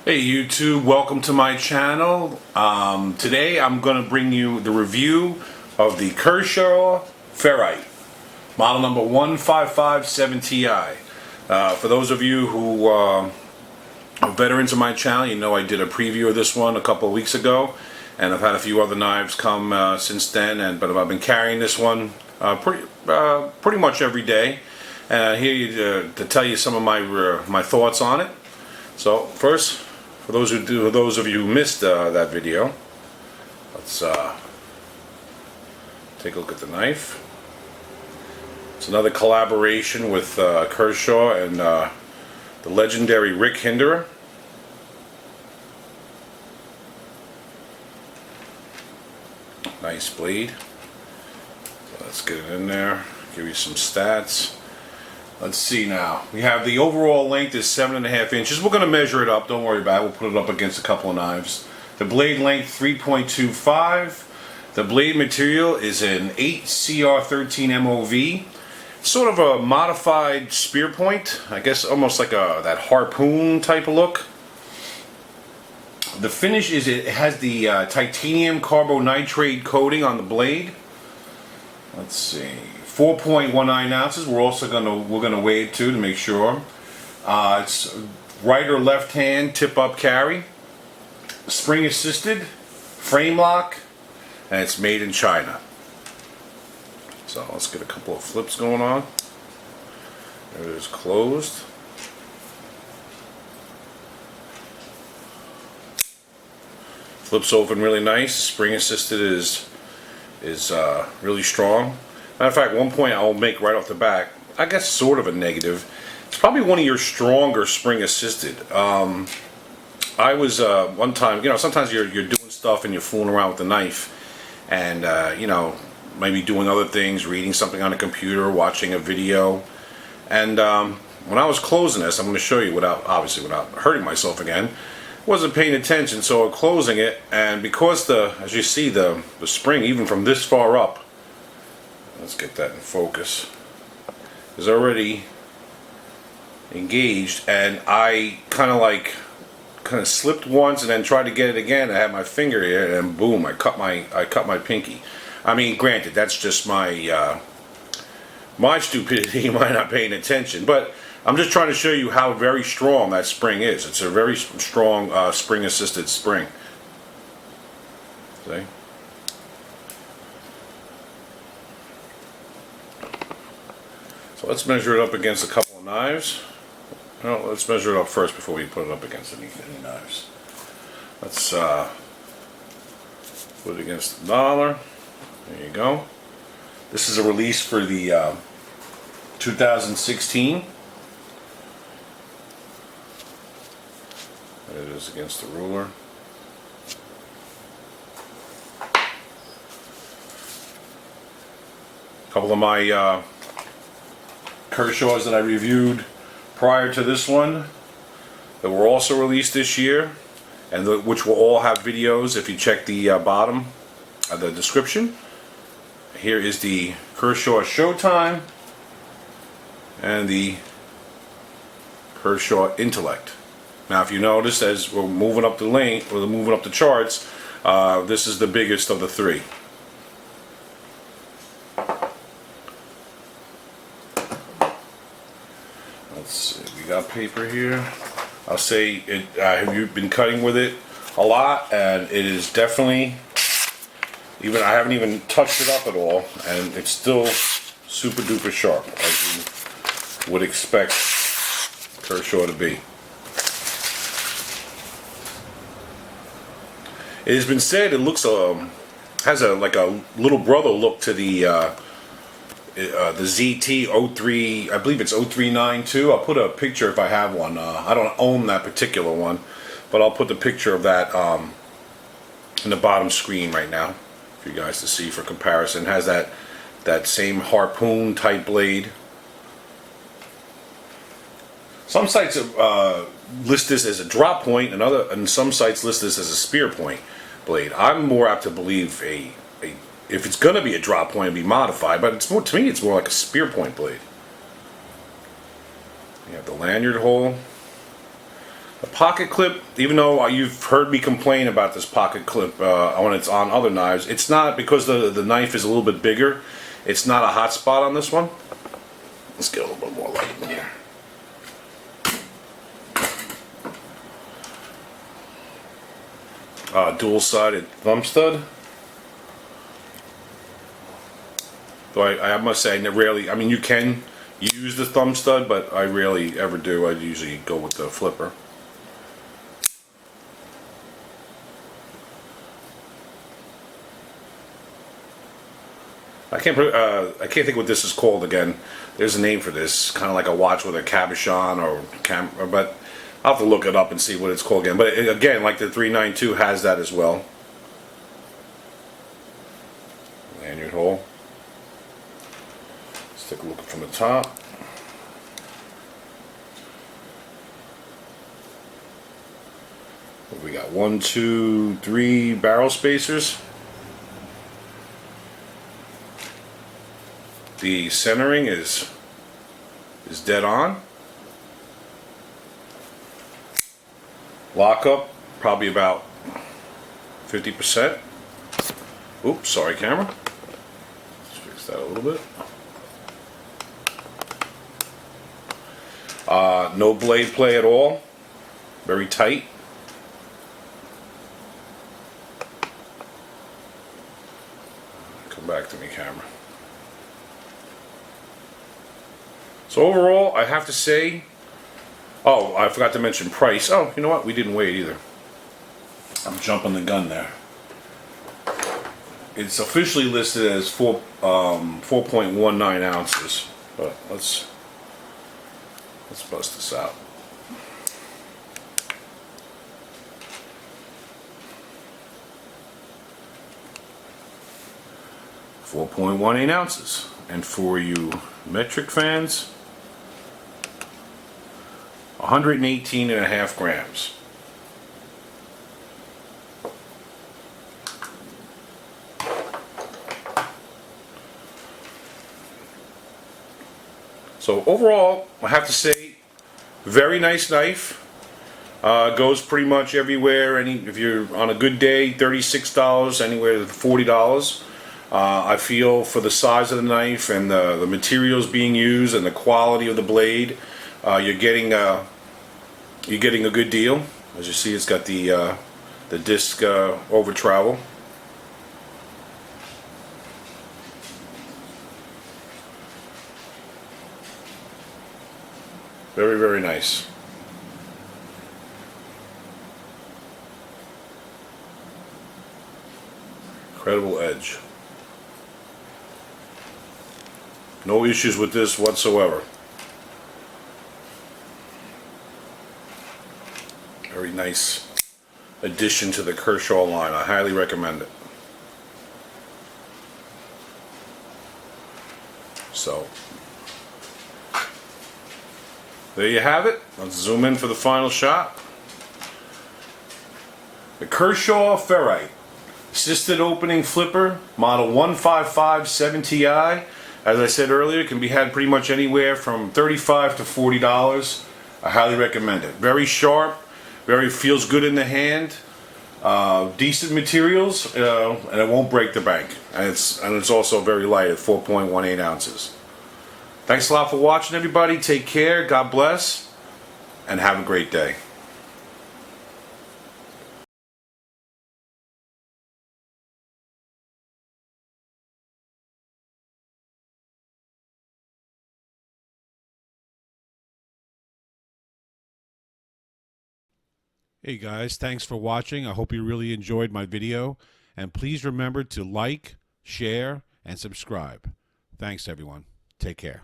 Hey YouTube, welcome to my channel. Today I'm going to bring you the review of the Kershaw Ferrite, model number 1557 Ti. For those of you who are veterans of my channel, you know I did a preview of this one a couple of weeks ago, and I've had a few other knives come since then, but I've been carrying this one pretty much every day. And here to tell you some of my thoughts on it. So first, for those of you who missed that video, let's take a look at the knife. It's another collaboration with Kershaw and the legendary Rick Hinderer. Nice blade. So let's get it in there, give you some stats. Let's see now. We have the overall length is 7.5 inches. We're going to measure it up. Don't worry about it. We'll put it up against a couple of knives. The blade length 3.25. The blade material is an 8CR13 MOV. Sort of a modified spear point. I guess almost like that harpoon type of look. The finish is it has the titanium Carbo-Nitride coating on the blade. Let's see. 4.19 ounces. We're gonna weigh it too to make sure. It's right or left hand tip up carry, spring assisted, frame lock, and it's made in China. So let's get a couple of flips going on. There it is, closed. Flips open really nice. Spring assisted is really strong. Matter of fact, one point I'll make right off the back, I guess sort of a negative. It's probably one of your stronger spring assisted. I was one time, sometimes you're doing stuff and you're fooling around with the knife, and maybe doing other things, reading something on a computer, watching a video, and when I was closing this, I'm going to show you obviously without hurting myself again. Wasn't paying attention, so I'm closing it, and because as you see the spring, even from this far up. Let's get that in focus. Is already engaged, and I kind of slipped once and then tried to get it again. I had my finger here, and boom! I cut my pinky. I mean, granted, that's just my stupidity, my not paying attention. But I'm just trying to show you how very strong that spring is. It's a very strong spring-assisted spring. See? So let's measure it up against a couple of knives. No, let's measure it up first before we put it up against any knives. Let's put it against the dollar. There you go. This is a release for the 2016. There it is against the ruler. A couple of my Kershaws that I reviewed prior to this one that were also released this year, and which will all have videos if you check the bottom of the description. Here is the Kershaw Showtime and the Kershaw Intellect. Now, if you notice, as we're moving up the length, or moving up the charts, this is the biggest of the three. Let's see, we got paper here. I'll say you've been cutting with it a lot, and it is definitely, I haven't even touched it up at all, and it's still super duper sharp, as you would expect Kershaw to be. It has been said it looks has like a little brother look to the ZT-03, I believe it's 0392. I'll put a picture if I have one. I don't own that particular one, but I'll put the picture of that in the bottom screen right now for you guys to see for comparison. It has that same harpoon type blade. Some sites list this as a drop point, and some sites list this as a spear point blade. I'm more apt to believe if it's going to be a drop point, it'll be modified, but to me it's more like a spear point blade. You have the lanyard hole. The pocket clip, even though you've heard me complain about this pocket clip when it's on other knives, it's not, because the knife is a little bit bigger, it's not a hot spot on this one. Let's get a little bit more light in here. Dual-sided thumb stud. Though I must say, I mean, you can use the thumb stud, but I rarely ever do. I usually go with the flipper. I can't think what this is called again. There's a name for this, kind of like a watch with a cabochon but I'll have to look it up and see what it's called again. But again, like the 392 has that as well. Lanyard hole. Let's take a look from the top. We got 1, 2, 3 barrel spacers. The centering is dead on. Lockup probably about 50%. Oops, sorry camera. Let's fix that a little bit. No blade play at all. Very tight. Come back to me, camera. So overall, I have to say, oh, I forgot to mention price. Oh, you know what? We didn't wait either. I'm jumping the gun there. It's officially listed as 4.19 ounces, but let's bust this out. .18 ounces, and for you metric fans, 118.5 grams. So overall, I have to say, very nice knife. Goes pretty much everywhere. If you're on a good day, $36, anywhere to $40. I feel for the size of the knife and the materials being used and the quality of the blade, you're getting a good deal. As you see, it's got the disc over travel. Very, very nice. Incredible edge. No issues with this whatsoever. Very nice addition to the Kershaw line. I highly recommend it. So, there you have it. Let's zoom in for the final shot. The Kershaw Ferrite assisted opening flipper, model 155 Ti. As I said earlier, it can be had pretty much anywhere from $35 to $40. I highly recommend it. Very sharp, feels good in the hand. Decent materials, and it won't break the bank. And it's also very light at 4.18 ounces. Thanks a lot for watching, everybody. Take care. God bless, and have a great day. Hey guys, thanks for watching. I hope you really enjoyed my video. And please remember to like, share, and subscribe. Thanks everyone. Take care.